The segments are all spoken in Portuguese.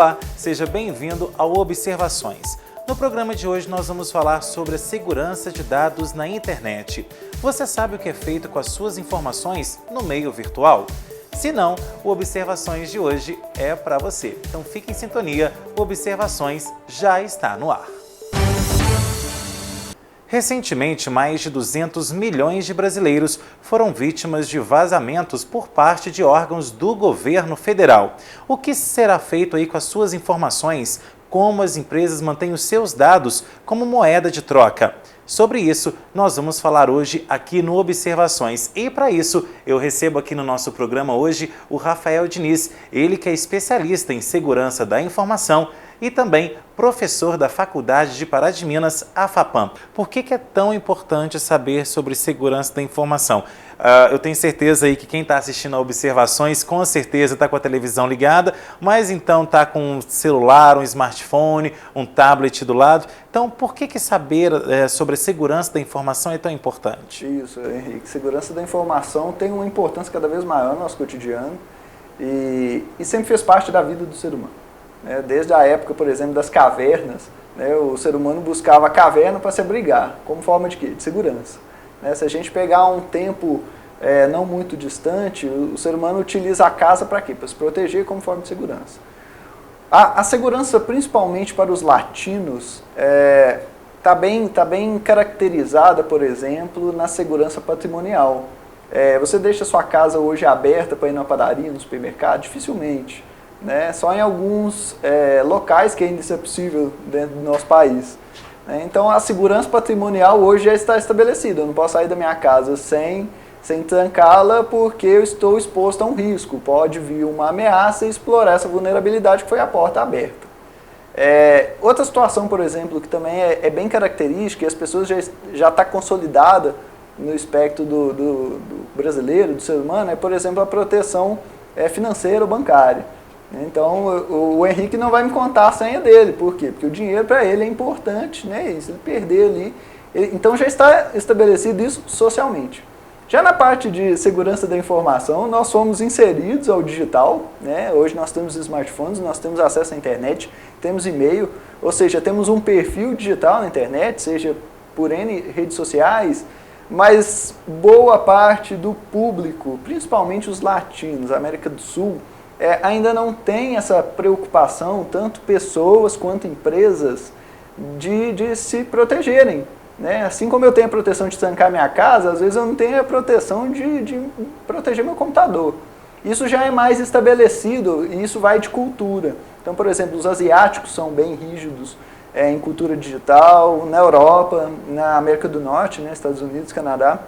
Olá, seja bem-vindo ao Observações. No programa de hoje nós vamos falar sobre a segurança de dados na internet. Você sabe o que é feito com as suas informações no meio virtual? Se não, o Observações de hoje é para você. Então fique em sintonia, o Observações já está no ar. Recentemente, mais de 200 milhões de brasileiros foram vítimas de vazamentos por parte de órgãos do governo federal. O que será feito aí com as suas informações? Como as empresas mantêm os seus dados como moeda de troca? Sobre isso, nós vamos falar hoje aqui no Observações. E para isso, eu recebo aqui no nosso programa hoje o Rafael Diniz, ele que é especialista em segurança da informação e também professor da Faculdade de Pará de Minas, a FAPAM. Por que é tão importante saber sobre segurança da informação? Eu tenho certeza aí que quem está assistindo a Observações, com certeza está com a televisão ligada, mas então está com um celular, um smartphone, um tablet do lado. Então, por que saber sobre a segurança da informação é tão importante? Isso, Henrique. Segurança da informação tem uma importância cada vez maior no nosso cotidiano e sempre fez parte da vida do ser humano. Desde a época, por exemplo, das cavernas, o ser humano buscava a caverna para se abrigar, como forma de quê? De segurança. Se a gente pegar um tempo não muito distante, o ser humano utiliza a casa para quê? Para se proteger como forma de segurança. A segurança, principalmente para os latinos, está bem caracterizada, por exemplo, na segurança patrimonial. Você deixa a sua casa hoje aberta para ir na padaria, no supermercado? Dificilmente. Só em alguns locais que ainda isso é possível dentro do nosso país. Então a segurança patrimonial hoje já está estabelecida. Eu não posso sair da minha casa sem trancá-la porque eu estou exposto a um risco. Pode vir uma ameaça e explorar essa vulnerabilidade que foi a porta aberta. Outra situação, por exemplo, que também é bem característica e as pessoas já está consolidada no espectro do brasileiro, do ser humano, é, por exemplo, a proteção financeira ou bancária. Então, o Henrique não vai me contar a senha dele. Por quê? Porque o dinheiro para ele é importante, E se ele perder ali... Então, já está estabelecido isso socialmente. Já na parte de segurança da informação, nós fomos inseridos ao digital. Hoje nós temos smartphones, nós temos acesso à internet, temos e-mail, ou seja, temos um perfil digital na internet, seja por N redes sociais, mas boa parte do público, principalmente os latinos, América do Sul, ainda não tem essa preocupação, tanto pessoas quanto empresas, de se protegerem. Assim como eu tenho a proteção de trancar minha casa, às vezes eu não tenho a proteção de proteger meu computador. Isso já é mais estabelecido e isso vai de cultura. Então, por exemplo, os asiáticos são bem rígidos em cultura digital, na Europa, na América do Norte, Estados Unidos, Canadá,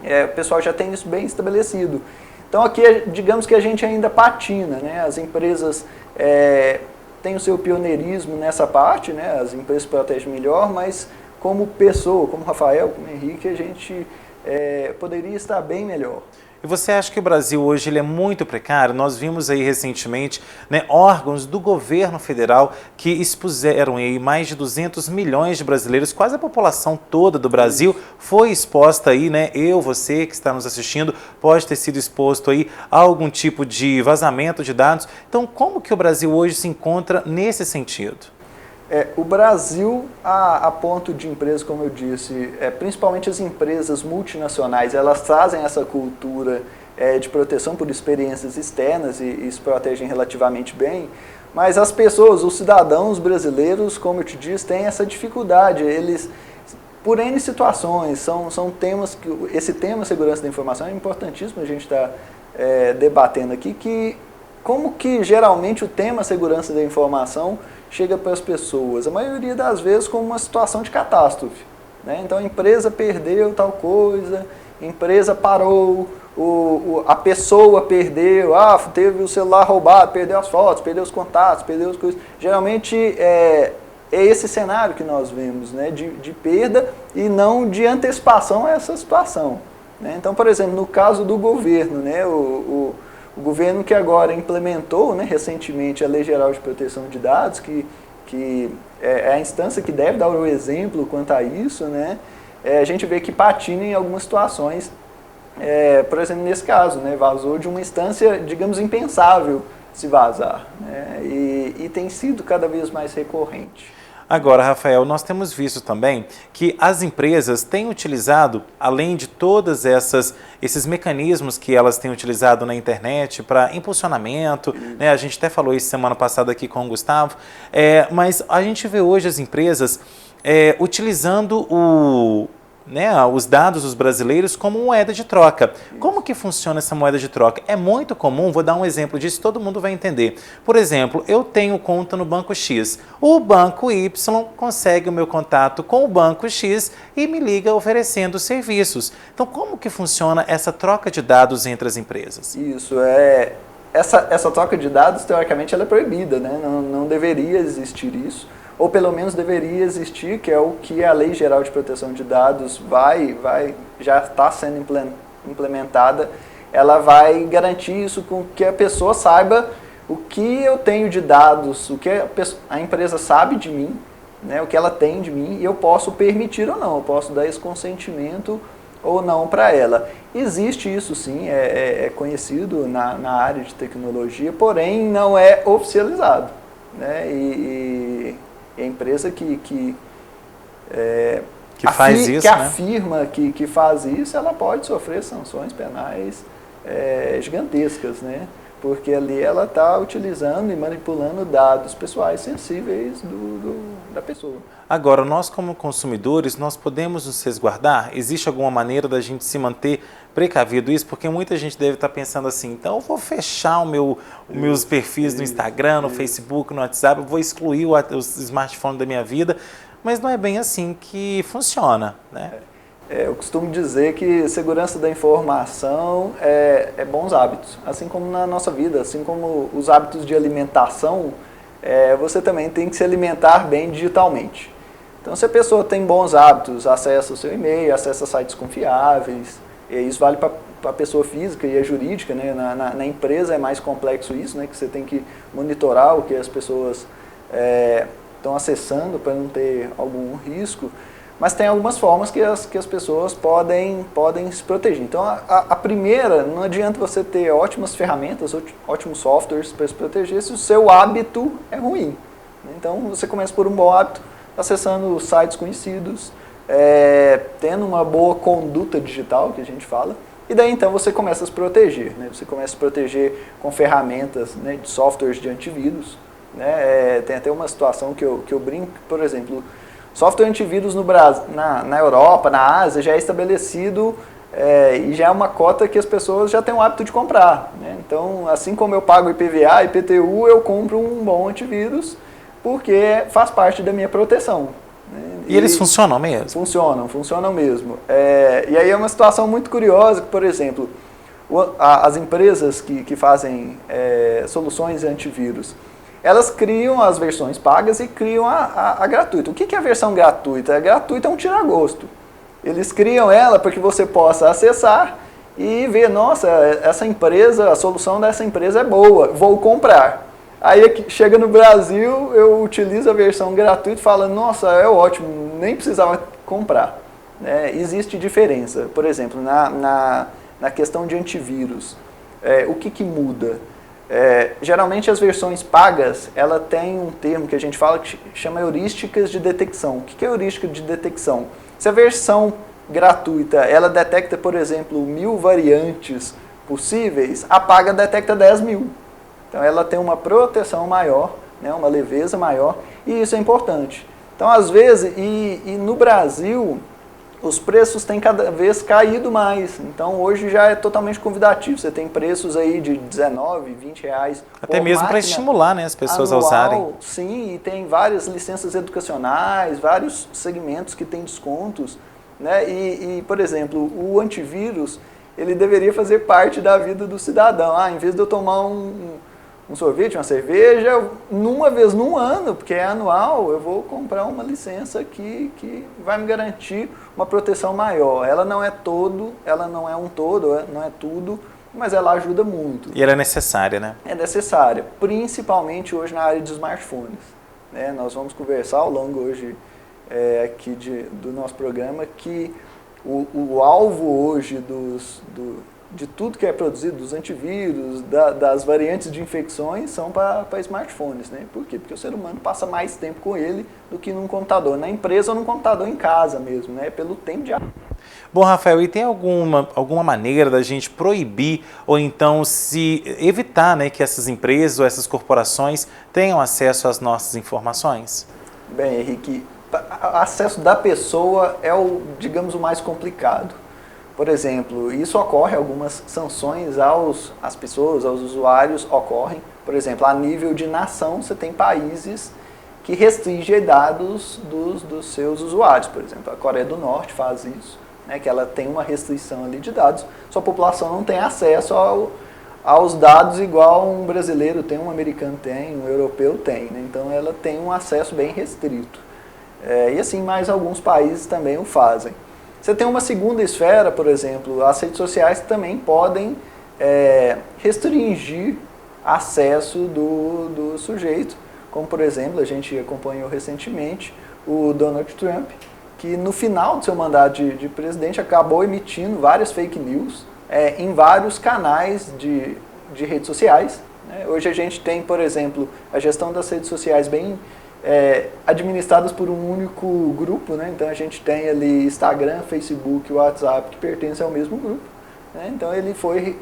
o pessoal já tem isso bem estabelecido. Então aqui, digamos que a gente ainda patina, As empresas têm o seu pioneirismo nessa parte, As empresas protegem melhor, mas como pessoa, como Rafael, como Henrique, a gente poderia estar bem melhor. E você acha que o Brasil hoje ele é muito precário? Nós vimos aí recentemente órgãos do governo federal que expuseram aí mais de 200 milhões de brasileiros, quase a população toda do Brasil foi exposta aí, você que está nos assistindo pode ter sido exposto aí a algum tipo de vazamento de dados. Então, como que o Brasil hoje se encontra nesse sentido? O Brasil, a ponto de empresas, como eu disse, principalmente as empresas multinacionais, elas trazem essa cultura de proteção por experiências externas e se protegem relativamente bem, mas as pessoas, os cidadãos brasileiros, como eu te disse, têm essa dificuldade. Eles, por N situações, são temas que esse tema segurança da informação é importantíssimo a gente estar debatendo aqui, que como que geralmente o tema segurança da informação chega para as pessoas, a maioria das vezes como uma situação de catástrofe. Então a empresa perdeu tal coisa, a empresa parou, a pessoa perdeu, teve o celular roubado, perdeu as fotos, perdeu os contatos, perdeu as coisas. Geralmente é esse cenário que nós vemos, de perda e não de antecipação a essa situação. Então, por exemplo, no caso do governo, o governo que agora implementou recentemente a Lei Geral de Proteção de Dados, que é a instância que deve dar o exemplo quanto a isso, a gente vê que patina em algumas situações. Por exemplo, nesse caso, vazou de uma instância, digamos, impensável se vazar. e tem sido cada vez mais recorrente. Agora, Rafael, nós temos visto também que as empresas têm utilizado, além de todas esses mecanismos que elas têm utilizado na internet para impulsionamento, né? A gente até falou isso semana passada aqui com o Gustavo, mas a gente vê hoje as empresas utilizando os dados dos brasileiros como moeda de troca. Como que funciona essa moeda de troca? É muito comum, vou dar um exemplo disso, todo mundo vai entender. Por exemplo, eu tenho conta no Banco X. O Banco Y consegue o meu contato com o Banco X e me liga oferecendo serviços. Então, como que funciona essa troca de dados entre as empresas? Isso, essa troca de dados, teoricamente, ela é proibida, né? Não deveria existir isso. Ou pelo menos deveria existir, que é o que a Lei Geral de Proteção de Dados já está sendo implementada, ela vai garantir isso com que a pessoa saiba o que eu tenho de dados, o que a empresa sabe de mim, né, o que ela tem de mim, e eu posso permitir ou não, eu posso dar esse consentimento ou não para ela. Existe isso sim, é conhecido na área de tecnologia, porém não é oficializado, né, e a empresa que faz isso, afirma que faz isso, ela pode sofrer sanções penais gigantescas, né? Porque ali ela está utilizando e manipulando dados pessoais sensíveis da pessoa. Agora, nós como consumidores, nós podemos nos resguardar? Existe alguma maneira da gente se manter precavido isso? Porque muita gente deve estar pensando assim, então eu vou fechar os meus perfis no Instagram, no Facebook, no WhatsApp, eu vou excluir o smartphone da minha vida, mas não é bem assim que funciona, né? Eu costumo dizer que segurança da informação é bons hábitos, assim como na nossa vida, assim como os hábitos de alimentação, você também tem que se alimentar bem digitalmente. Então, se a pessoa tem bons hábitos, acessa o seu e-mail, acessa sites confiáveis, e isso vale para a pessoa física e a jurídica, né? Na empresa é mais complexo isso, né? Que você tem que monitorar o que as pessoas estão acessando para não ter algum risco, mas tem algumas formas que as pessoas podem se proteger. Então, a primeira, não adianta você ter ótimas ferramentas, ótimos softwares para se proteger se o seu hábito é ruim. Então, você começa por um bom hábito, acessando sites conhecidos, tendo uma boa conduta digital, que a gente fala, e daí então você começa a se proteger, né? Você começa a se proteger com ferramentas, né, de softwares de antivírus, né? Tem até uma situação que eu brinco, por exemplo, software antivírus no Brasil, na Europa, na Ásia, já é estabelecido e já é uma cota que as pessoas já têm o hábito de comprar, né? Então, assim como eu pago IPVA, IPTU, eu compro um bom antivírus, porque faz parte da minha proteção. Né? E eles funcionam mesmo? Funcionam mesmo. E aí é uma situação muito curiosa, que, por exemplo, as empresas que fazem soluções antivírus, elas criam as versões pagas e criam a gratuita. O que é a versão gratuita? A gratuita é um tira-gosto. Eles criam ela para que você possa acessar e ver, nossa, essa empresa, a solução dessa empresa é boa, vou comprar. Aí chega no Brasil, eu utilizo a versão gratuita e falo, nossa, é ótimo, nem precisava comprar. Existe diferença. Por exemplo, na questão de antivírus, o que muda? Geralmente as versões pagas, ela tem um termo que a gente fala que chama heurísticas de detecção. O que é heurística de detecção? Se a versão gratuita, ela detecta, por exemplo, 1000 variantes possíveis, a paga detecta 10.000. Então ela tem uma proteção maior, né, uma leveza maior, e isso é importante. Então, às vezes, e no Brasil, os preços têm cada vez caído mais. Então, hoje já é totalmente convidativo. Você tem preços aí de R$19, R$20. Até mesmo para estimular, né, as pessoas a usarem. Sim, e tem várias licenças educacionais, vários segmentos que têm descontos. Né? E, por exemplo, o antivírus, ele deveria fazer parte da vida do cidadão. Em vez de eu tomar um sorvete, uma cerveja, uma vez no ano, porque é anual, eu vou comprar uma licença que vai me garantir uma proteção maior. Ela não é um todo, não é tudo, mas ela ajuda muito. E ela é necessária, né? É necessária, principalmente hoje na área de smartphones. Né? Nós vamos conversar ao longo hoje do nosso programa que o alvo hoje de tudo que é produzido, dos antivírus, das variantes de infecções, são para smartphones, né? Por quê? Porque o ser humano passa mais tempo com ele do que num computador, na empresa ou num computador em casa mesmo, né? Pelo tempo de... Bom, Rafael, e tem alguma maneira da gente proibir ou então se evitar, né, que essas empresas ou essas corporações tenham acesso às nossas informações? Bem, Henrique, acesso da pessoa é digamos, o mais complicado. Por exemplo, isso ocorre, algumas sanções às pessoas, aos usuários ocorrem. Por exemplo, a nível de nação, você tem países que restringem dados dos seus usuários. Por exemplo, a Coreia do Norte faz isso, né, que ela tem uma restrição ali de dados. Sua população não tem acesso aos dados igual um brasileiro tem, um americano tem, um europeu tem, né? Então ela tem um acesso bem restrito. E assim, mais alguns países também o fazem. Você tem uma segunda esfera, por exemplo, as redes sociais também podem restringir acesso do sujeito, como por exemplo, a gente acompanhou recentemente o Donald Trump, que no final do seu mandato de presidente acabou emitindo várias fake news em vários canais de redes sociais, né? Hoje a gente tem, por exemplo, a gestão das redes sociais bem administradas por um único grupo, né? Então a gente tem ali Instagram, Facebook, WhatsApp, que pertencem ao mesmo grupo, né? Então ele foi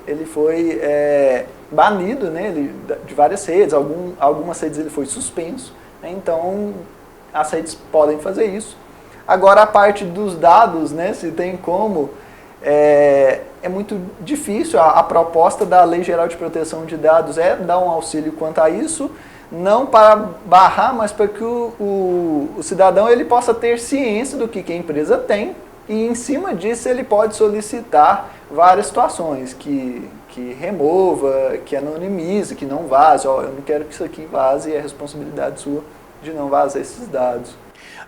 banido, né, de várias redes, algumas redes ele foi suspenso, né? Então as redes podem fazer isso. Agora a parte dos dados, né, se tem como, é muito difícil. A proposta da Lei Geral de Proteção de Dados é dar um auxílio quanto a isso, não para barrar, mas para que o cidadão ele possa ter ciência do que a empresa tem e em cima disso ele pode solicitar várias situações, que remova, que anonimize, que não vaze. Eu não quero que isso aqui vaze, é responsabilidade sua de não vazar esses dados.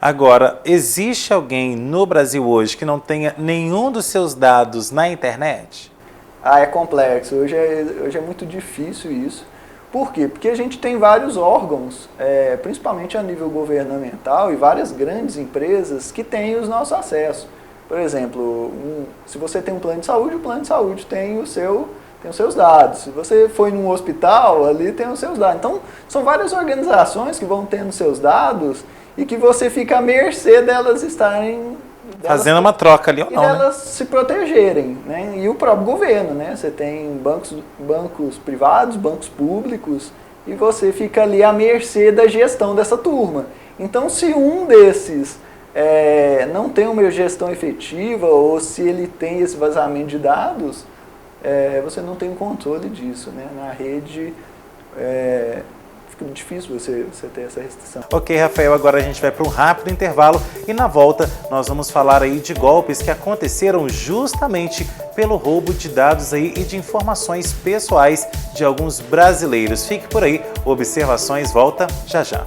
Agora, existe alguém no Brasil hoje que não tenha nenhum dos seus dados na internet? É complexo. Hoje é muito difícil isso. Por quê? Porque a gente tem vários órgãos, principalmente a nível governamental, e várias grandes empresas que têm os nossos acessos. Por exemplo, se você tem um plano de saúde, o plano de saúde tem os seus dados. Se você foi num hospital, ali tem os seus dados. Então, são várias organizações que vão tendo seus dados e que você fica à mercê delas estarem... Fazendo uma troca ali ou não, né? Elas se protegerem, né? E o próprio governo, né? Você tem bancos privados, bancos públicos, e você fica ali à mercê da gestão dessa turma. Então, se um desses não tem uma gestão efetiva, ou se ele tem esse vazamento de dados, você não tem controle disso, né? Na rede fica difícil você ter essa restrição. Ok, Rafael, agora a gente vai para um rápido intervalo e na volta nós vamos falar aí de golpes que aconteceram justamente pelo roubo de dados aí e de informações pessoais de alguns brasileiros. Fique por aí, o Observações volta já já.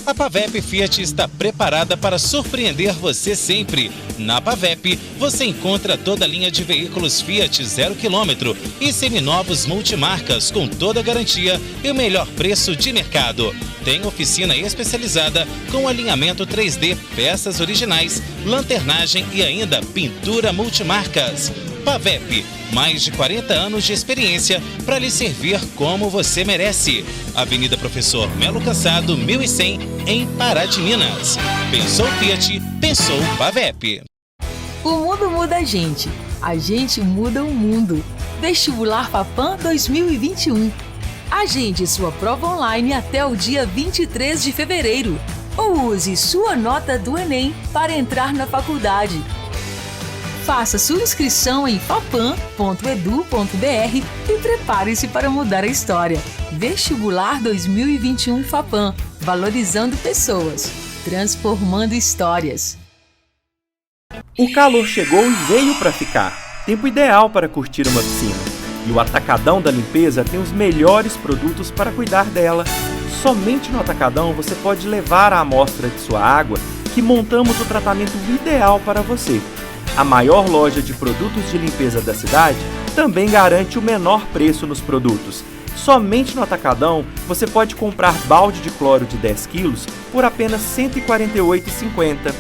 A Pavep Fiat está preparada para surpreender você sempre. Na Pavep, você encontra toda a linha de veículos Fiat 0 km e seminovos multimarcas com toda a garantia e o melhor preço de mercado. Tem oficina especializada com alinhamento 3D, peças originais, lanternagem e ainda pintura multimarcas. Pavep, mais de 40 anos de experiência para lhe servir como você merece. Avenida Professor Melo Cassado, 1100, em Pará de Minas. Pensou Fiat, pensou Pavep. O mundo muda a gente muda o mundo. Vestibular Fapam 2021. Agende sua prova online até o dia 23 de fevereiro. Ou use sua nota do Enem para entrar na faculdade. Faça sua inscrição em fapam.edu.br e prepare-se para mudar a história. Vestibular 2021 Fapam, valorizando pessoas, transformando histórias. O calor chegou e veio para ficar. Tempo ideal para curtir uma piscina. E o Atacadão da Limpeza tem os melhores produtos para cuidar dela. Somente no Atacadão você pode levar a amostra de sua água que montamos o tratamento ideal para você. A maior loja de produtos de limpeza da cidade também garante o menor preço nos produtos. Somente no Atacadão você pode comprar balde de cloro de 10 quilos por apenas R$ 148,50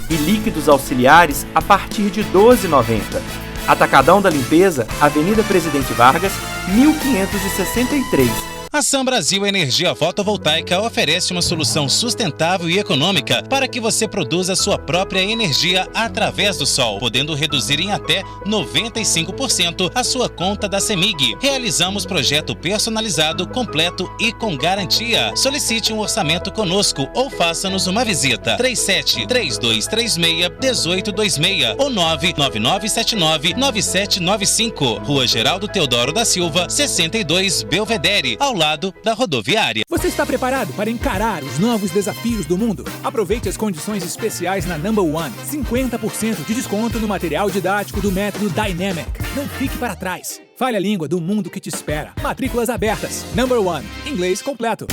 e líquidos auxiliares a partir de R$ 12,90. Atacadão da Limpeza, Avenida Presidente Vargas, 1563. A Sam Brasil Energia Fotovoltaica oferece uma solução sustentável e econômica para que você produza sua própria energia através do sol, podendo reduzir em até 95% a sua conta da CEMIG. Realizamos projeto personalizado, completo e com garantia. Solicite um orçamento conosco ou faça-nos uma visita. 37-3236-1826 ou 99979-9795. Rua Geraldo Teodoro da Silva, 62, Belvedere, ao lado da rodoviária. Você está preparado para encarar os novos desafios do mundo? Aproveite as condições especiais na Number One. 50% de desconto no material didático do método Dynamic. Não fique para trás. Fale a língua do mundo que te espera. Matrículas abertas. Number One. Inglês completo.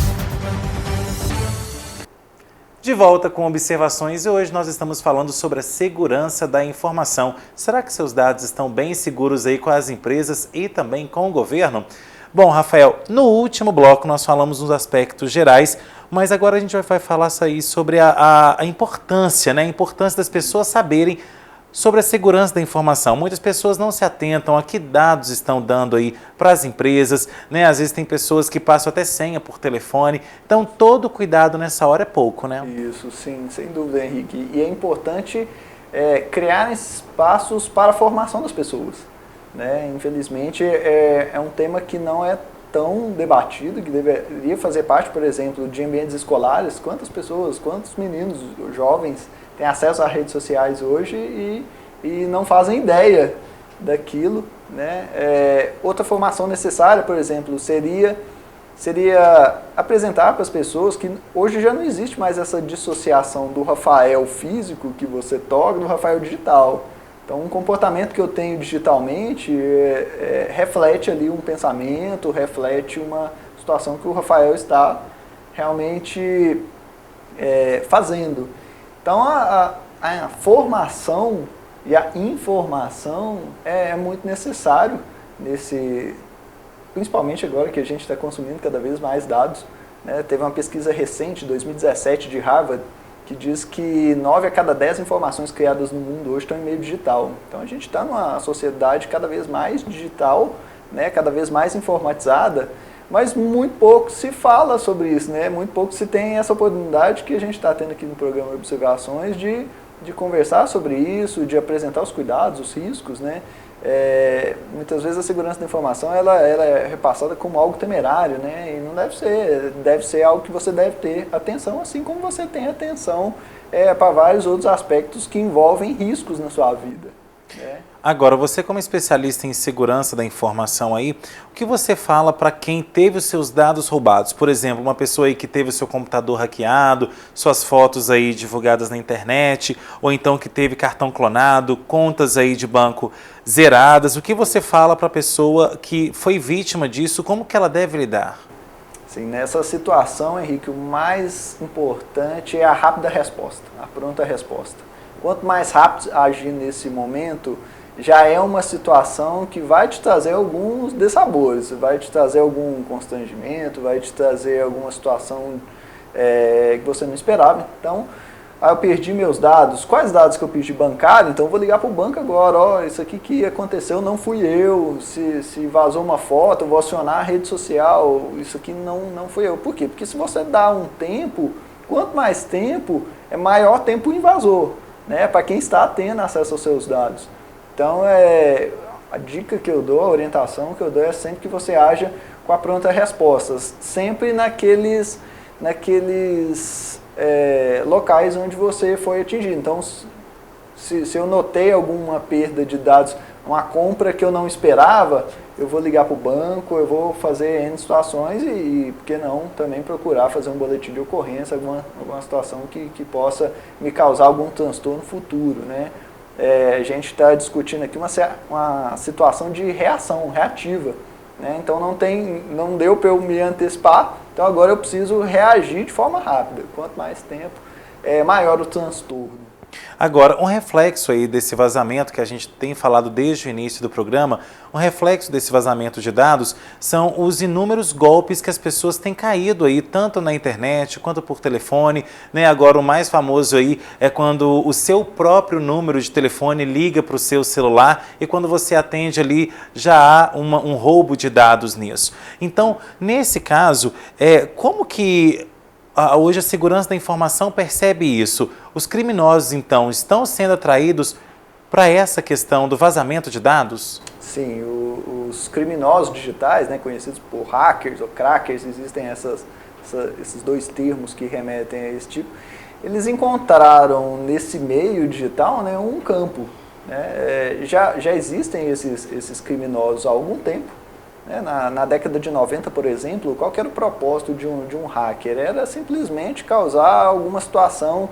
De volta com observações e hoje nós estamos falando sobre a segurança da informação. Será que seus dados estão bem seguros aí com as empresas e também com o governo? Bom, Rafael, no último bloco nós falamos nos aspectos gerais, mas agora a gente vai falar aí sobre a importância, né? A importância das pessoas saberem sobre a segurança da informação. Muitas pessoas não se atentam a que dados estão dando aí para as empresas, né? Às vezes tem pessoas que passam até senha por telefone, então todo cuidado nessa hora é pouco, né? Isso, sim, sem dúvida, Henrique. E é importante criar espaços para a formação das pessoas. Né? Infelizmente, é um tema que não é tão debatido, que deveria fazer parte, por exemplo, de ambientes escolares. Quantas pessoas, quantos meninos, jovens têm acesso às redes sociais hoje e não fazem ideia daquilo. Né? Outra formação necessária, por exemplo, seria apresentar para as pessoas que hoje já não existe mais essa dissociação do Rafael físico que você toca do Rafael digital. Então, um comportamento que eu tenho digitalmente reflete ali um pensamento, reflete uma situação que o Rafael está realmente fazendo. Então, a formação e a informação é muito necessário, principalmente agora que a gente está consumindo cada vez mais dados. Né? Teve uma pesquisa recente, 2017, de Harvard, que diz que 9 a cada 10 informações criadas no mundo hoje estão em meio digital. Então a gente está numa sociedade cada vez mais digital, né, cada vez mais informatizada, mas muito pouco se fala sobre isso, né? Muito pouco se tem essa oportunidade que a gente está tendo aqui no programa de Observações de conversar sobre isso, de apresentar os cuidados, os riscos, né? Muitas vezes a segurança da informação ela é repassada como algo temerário, né? E não deve ser algo que você deve ter atenção, assim como você tem atenção para vários outros aspectos que envolvem riscos na sua vida. Né? Agora, você como especialista em segurança da informação aí, o que você fala para quem teve os seus dados roubados? Por exemplo, uma pessoa aí que teve o seu computador hackeado, suas fotos aí divulgadas na internet, ou então que teve cartão clonado, contas aí de banco zeradas. O que você fala para a pessoa que foi vítima disso, como que ela deve lidar? Sim, nessa situação, Henrique, o mais importante é a rápida resposta, a pronta resposta. Quanto mais rápido agir nesse momento, já é uma situação que vai te trazer alguns dissabores, vai te trazer algum constrangimento, vai te trazer alguma situação que você não esperava. Então, eu perdi meus dados. Quais dados que eu perdi? Bancário? Então eu vou ligar para o banco agora. Ó, isso aqui que aconteceu não fui eu. Se vazou uma foto, eu vou acionar a rede social. Isso aqui não fui eu. Por quê? Porque se você dá um tempo, quanto mais tempo, é maior tempo o invasor, né? Para quem está tendo acesso aos seus dados. Então, a dica que eu dou, a orientação que eu dou é sempre que você haja com a pronta resposta. Sempre naqueles locais onde você foi atingido. Então, se eu notei alguma perda de dados, uma compra que eu não esperava, eu vou ligar para o banco, eu vou fazer N situações e, por que não, também procurar fazer um boletim de ocorrência, alguma situação que possa me causar algum transtorno futuro, né? A gente está discutindo aqui uma situação de reação, reativa, né? Então não deu para eu me antecipar, então agora eu preciso reagir de forma rápida. Quanto mais tempo, maior o transtorno. Agora, um reflexo aí desse vazamento que a gente tem falado desde o início do programa, um reflexo desse vazamento de dados são os inúmeros golpes que as pessoas têm caído aí, tanto na internet quanto por telefone, né? Agora o mais famoso aí é quando o seu próprio número de telefone liga para o seu celular e quando você atende ali já há um roubo de dados nisso. Então, nesse caso, como que hoje a segurança da informação percebe isso? Os criminosos, então, estão sendo atraídos para essa questão do vazamento de dados? Sim, os criminosos digitais, né, conhecidos por hackers ou crackers, existem esses dois termos que remetem a esse tipo, eles encontraram nesse meio digital, né, um campo. Né? Já existem esses criminosos há algum tempo. Na década de 90, por exemplo, qual que era o propósito de um hacker? Era simplesmente causar alguma situação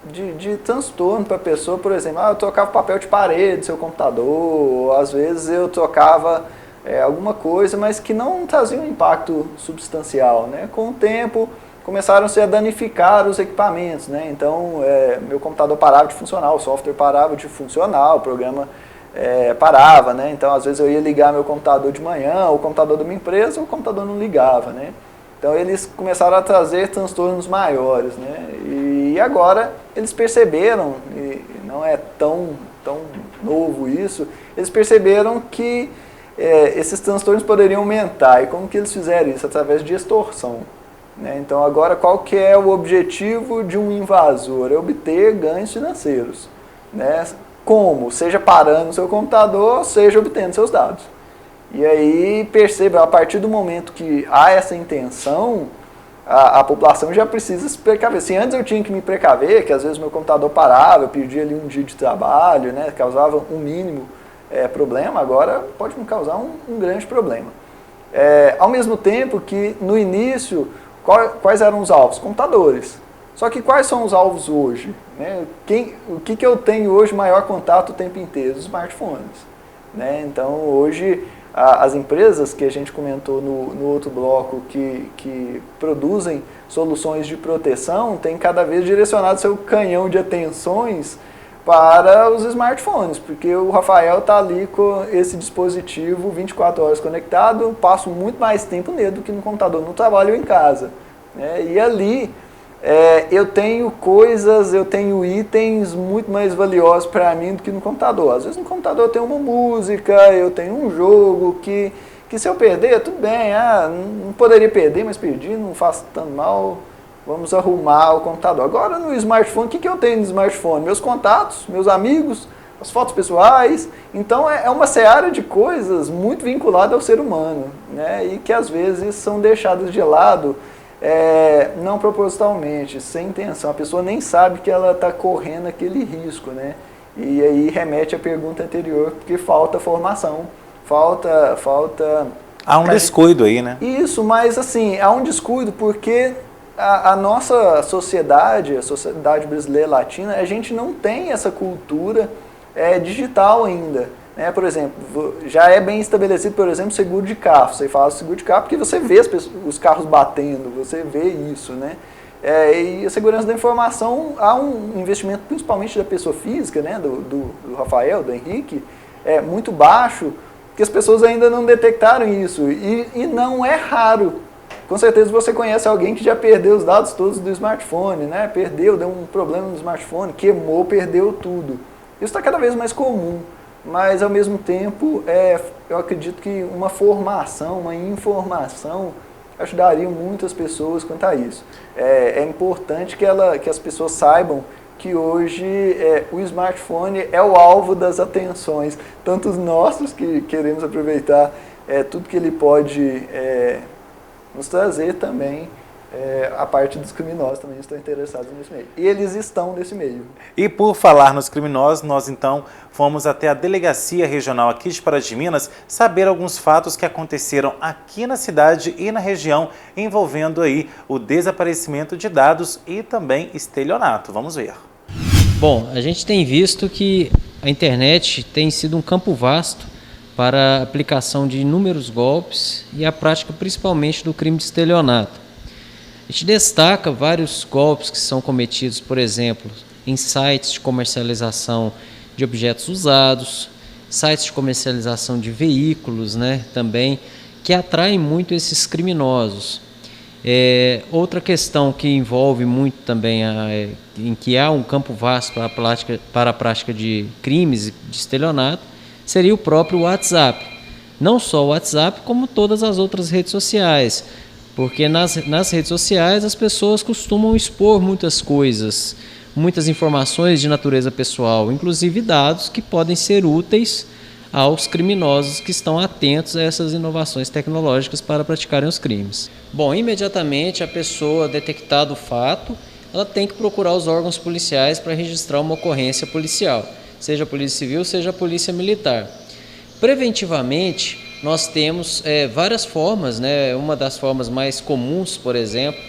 de transtorno para a pessoa. Por exemplo, eu trocava papel de parede do seu computador, ou às vezes eu trocava alguma coisa, mas que não trazia um impacto substancial. Né? Com o tempo, começaram-se a danificar os equipamentos. Né? Então, meu computador parava de funcionar, o software parava de funcionar, o programa parava, né? Então às vezes eu ia ligar meu computador de manhã, o computador da minha empresa, o computador não ligava, né? Então eles começaram a trazer transtornos maiores, né? E agora eles perceberam, e não é tão novo isso, eles perceberam que esses transtornos poderiam aumentar. E como que eles fizeram isso? Através de extorsão. Né? Então agora qual que é o objetivo de um invasor? É obter ganhos financeiros, né? Como? Seja parando o seu computador, seja obtendo seus dados. E aí perceba, a partir do momento que há essa intenção, a população já precisa se precaver. Se antes eu tinha que me precaver, que às vezes meu computador parava, eu perdia ali um dia de trabalho, né, causava um mínimo problema, agora pode me causar um grande problema. Ao mesmo tempo que no início, quais eram os alvos? Computadores. Só que quais são os alvos hoje? Né? O que eu tenho hoje maior contato o tempo inteiro? Os smartphones. Né? Então hoje as empresas que a gente comentou no outro bloco que produzem soluções de proteção têm cada vez direcionado seu canhão de atenções para os smartphones, porque o Rafael está ali com esse dispositivo 24 horas conectado, passo muito mais tempo nele do que no computador, no trabalho ou em casa. Né? E ali eu tenho eu tenho itens muito mais valiosos para mim do que no computador. Às vezes no computador eu tenho uma música, eu tenho um jogo que se eu perder, tudo bem, não poderia perder, mas perdi, não faço tanto mal, vamos arrumar o computador. Agora no smartphone, o que eu tenho no smartphone? Meus contatos, meus amigos, as fotos pessoais. Então é uma seara de coisas muito vinculadas ao ser humano, né? E que às vezes são deixadas de lado, não propositalmente, sem intenção. A pessoa nem sabe que ela está correndo aquele risco, né? E aí remete à pergunta anterior, porque falta formação, falta... Há um descuido aí, né? Isso, mas assim, há um descuido porque a nossa sociedade, a sociedade brasileira latina, a gente não tem essa cultura digital ainda. Né? Por exemplo, já é bem estabelecido, por exemplo, seguro de carro. Você fala seguro de carro porque você vê os carros batendo, você vê isso, né? E a segurança da informação, há um investimento principalmente da pessoa física, né? do Rafael, do Henrique, muito baixo, que as pessoas ainda não detectaram isso. E não é raro com certeza você conhece alguém que já perdeu os dados todos do smartphone, né? Deu um problema no smartphone, queimou, perdeu tudo. Isso está cada vez mais comum, mas ao mesmo tempo eu acredito que uma formação, uma informação ajudaria muitas pessoas quanto a isso. É importante que as pessoas saibam que hoje o smartphone é o alvo das atenções, tanto os nossos que queremos aproveitar tudo que ele pode nos trazer também, a parte dos criminosos também estão interessados nesse meio. E eles estão nesse meio. E por falar nos criminosos, nós então fomos até a Delegacia Regional aqui de Pará de Minas saber alguns fatos que aconteceram aqui na cidade e na região envolvendo aí o desaparecimento de dados e também estelionato. Vamos ver. Bom, a gente tem visto que a internet tem sido um campo vasto para a aplicação de inúmeros golpes e a prática principalmente do crime de estelionato. A gente destaca vários golpes que são cometidos, por exemplo, em sites de comercialização de objetos usados, sites de comercialização de veículos, né, também, que atraem muito esses criminosos. Outra questão que envolve muito também, em que há um campo vasto para a prática de crimes de estelionato, seria o próprio WhatsApp. Não só o WhatsApp, como todas as outras redes sociais. Porque nas redes sociais as pessoas costumam expor muitas coisas, muitas informações de natureza pessoal, inclusive dados que podem ser úteis aos criminosos que estão atentos a essas inovações tecnológicas para praticarem os crimes. Bom, imediatamente a pessoa detectado o fato, ela tem que procurar os órgãos policiais para registrar uma ocorrência policial, seja a Polícia Civil, seja a Polícia Militar. Preventivamente, nós temos várias formas, né? Uma das formas mais comuns, por exemplo,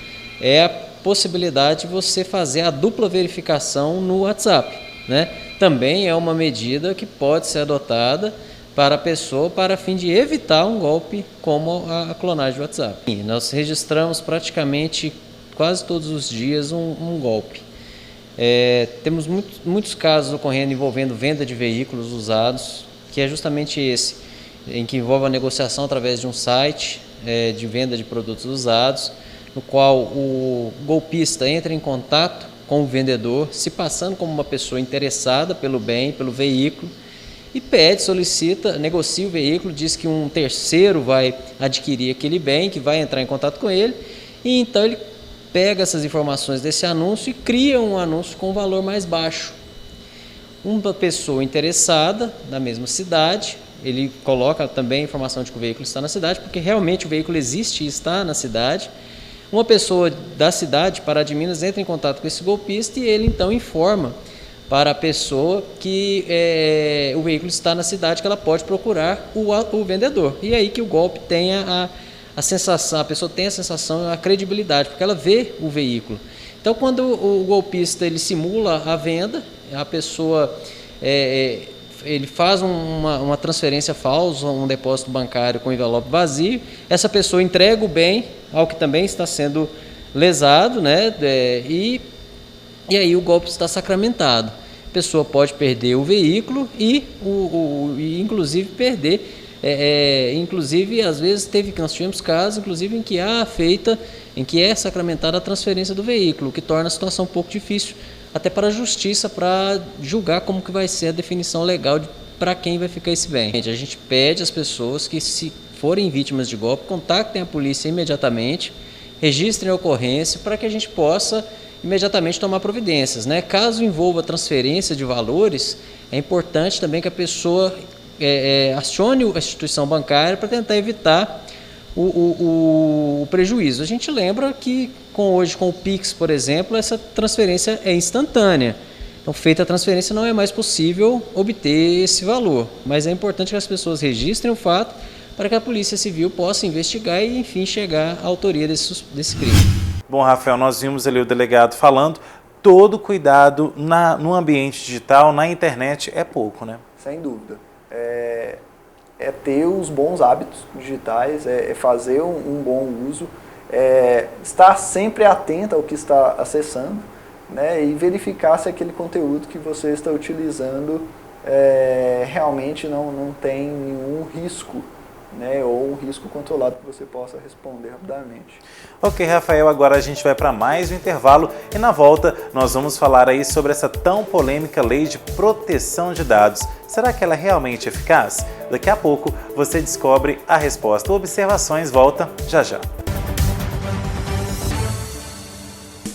é a possibilidade de você fazer a dupla verificação no WhatsApp, né? Também é uma medida que pode ser adotada para a pessoa para fim de evitar um golpe como a clonagem do WhatsApp. Nós registramos praticamente quase todos os dias um golpe. Temos muitos casos ocorrendo envolvendo venda de veículos usados, que é justamente esse, em que envolve a negociação através de um site de venda de produtos usados, no qual o golpista entra em contato com o vendedor, se passando como uma pessoa interessada pelo bem, pelo veículo, e solicita, negocia o veículo, diz que um terceiro vai adquirir aquele bem, que vai entrar em contato com ele, e então ele pega essas informações desse anúncio e cria um anúncio com um valor mais baixo. Uma pessoa interessada na mesma cidade, ele coloca também a informação de que o veículo está na cidade, porque realmente o veículo existe e está na cidade. Uma pessoa da cidade, Pará de Minas, entra em contato com esse golpista e ele então informa para a pessoa que o veículo está na cidade, que ela pode procurar o vendedor. E aí que o golpe tem a sensação, a pessoa tem a sensação, a credibilidade, porque ela vê o veículo. Então, quando o golpista ele simula a venda, a pessoa ele faz uma transferência falsa, um depósito bancário com envelope vazio, essa pessoa entrega o bem ao que também está sendo lesado, né? E aí o golpe está sacramentado. A pessoa pode perder o veículo e inclusive perder. Inclusive, às vezes nós tivemos casos, inclusive, em que é sacramentada a transferência do veículo, o que torna a situação um pouco difícil, até para a justiça, para julgar como que vai ser a definição legal para quem vai ficar esse bem. A gente pede às pessoas que, se forem vítimas de golpe, contactem a polícia imediatamente, registrem a ocorrência para que a gente possa imediatamente tomar providências, né? Caso envolva transferência de valores, é importante também que a pessoa acione a instituição bancária para tentar evitar o prejuízo. A gente lembra que hoje com o Pix, por exemplo, essa transferência é instantânea. Então, feita a transferência, não é mais possível obter esse valor. Mas é importante que as pessoas registrem o fato para que a Polícia Civil possa investigar e, enfim, chegar à autoria desse crime. Bom, Rafael, nós vimos ali o delegado falando, todo cuidado no ambiente digital, na internet, é pouco, né? Sem dúvida. É ter os bons hábitos digitais, é fazer um bom uso, estar sempre atento ao que está acessando, né, e verificar se aquele conteúdo que você está utilizando realmente não tem nenhum risco, né, ou um risco controlado que você possa responder rapidamente. Ok, Rafael, agora a gente vai para mais um intervalo e na volta nós vamos falar aí sobre essa tão polêmica lei de proteção de dados. Será que ela é realmente eficaz? Daqui a pouco você descobre a resposta. O Observações volta já já.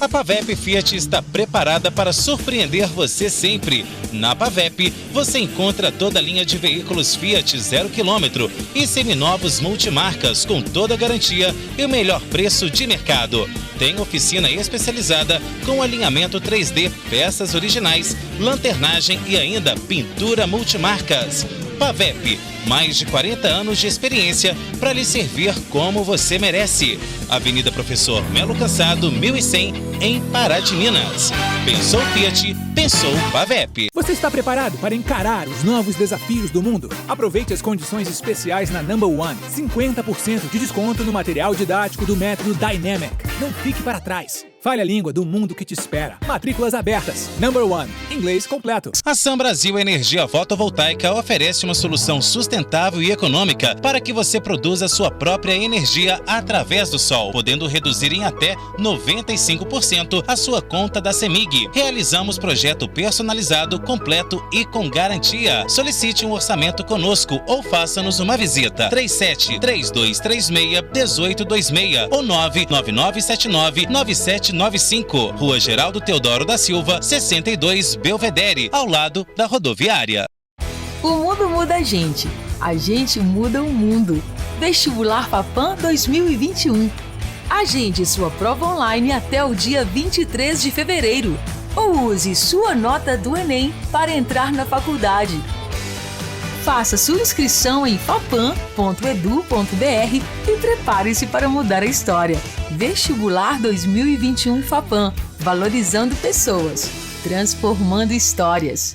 A Pavep Fiat está preparada para surpreender você sempre. Na Pavep, você encontra toda a linha de veículos Fiat 0 km e seminovos multimarcas com toda a garantia e o melhor preço de mercado. Tem oficina especializada com alinhamento 3D, peças originais, lanternagem e ainda pintura multimarcas. Pavep, mais de 40 anos de experiência para lhe servir como você merece. Avenida Professor Melo Cansado, 1100, em Pará de Minas. Pensou Fiat, pensou Pavep. Você está preparado para encarar os novos desafios do mundo? Aproveite as condições especiais na Number One. 50% de desconto no material didático do método Dynamic. Não fique para trás. Fale a língua do mundo que te espera. Matrículas abertas. Number One. Inglês completo. A Sam Brasil Energia Fotovoltaica oferece uma solução sustentável e econômica para que você produza sua própria energia através do sol, podendo reduzir em até 95% a sua conta da CEMIG. Realizamos projeto personalizado, completo e com garantia. Solicite um orçamento conosco ou faça-nos uma visita. 37-3236-1826 ou 99979-9795. Rua Geraldo Teodoro da Silva, 62, Belvedere, ao lado da rodoviária. O mundo muda a gente muda o mundo. Vestibular Fapam 2021. Agende sua prova online até o dia 23 de fevereiro. Ou use sua nota do Enem para entrar na faculdade. Faça sua inscrição em fapam.edu.br e prepare-se para mudar a história. Vestibular 2021 Fapam. Valorizando pessoas. Transformando histórias.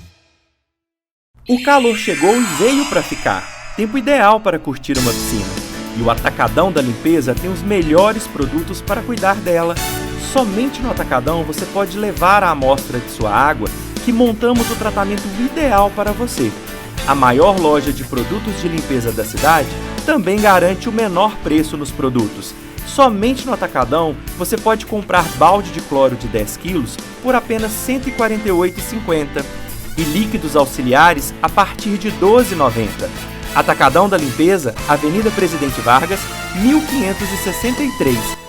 O calor chegou e veio para ficar. Tempo ideal para curtir uma piscina. E o Atacadão da Limpeza tem os melhores produtos para cuidar dela. Somente no Atacadão você pode levar a amostra de sua água que montamos o tratamento ideal para você. A maior loja de produtos de limpeza da cidade também garante o menor preço nos produtos. Somente no Atacadão você pode comprar balde de cloro de 10 quilos por apenas R$ 148,50 e líquidos auxiliares a partir de R$ 12,90. Atacadão da Limpeza, Avenida Presidente Vargas, 1563.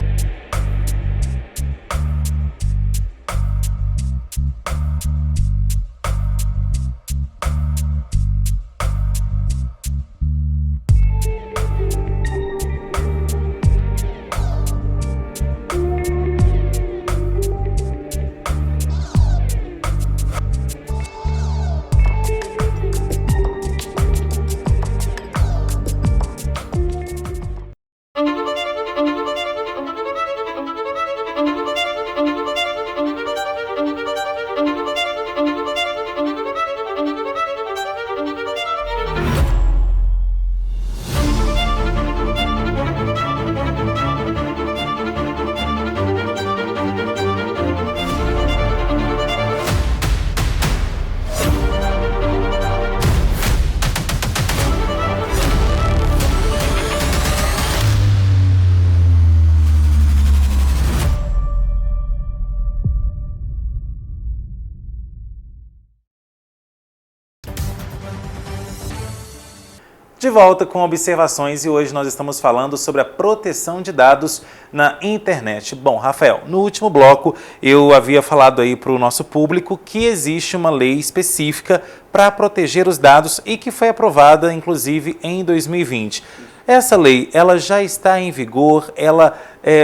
De volta com Observações e hoje nós estamos falando sobre a proteção de dados na internet. Bom, Rafael, no último bloco eu havia falado aí para o nosso público que existe uma lei específica para proteger os dados e que foi aprovada inclusive em 2020. Essa lei, ela já está em vigor, ela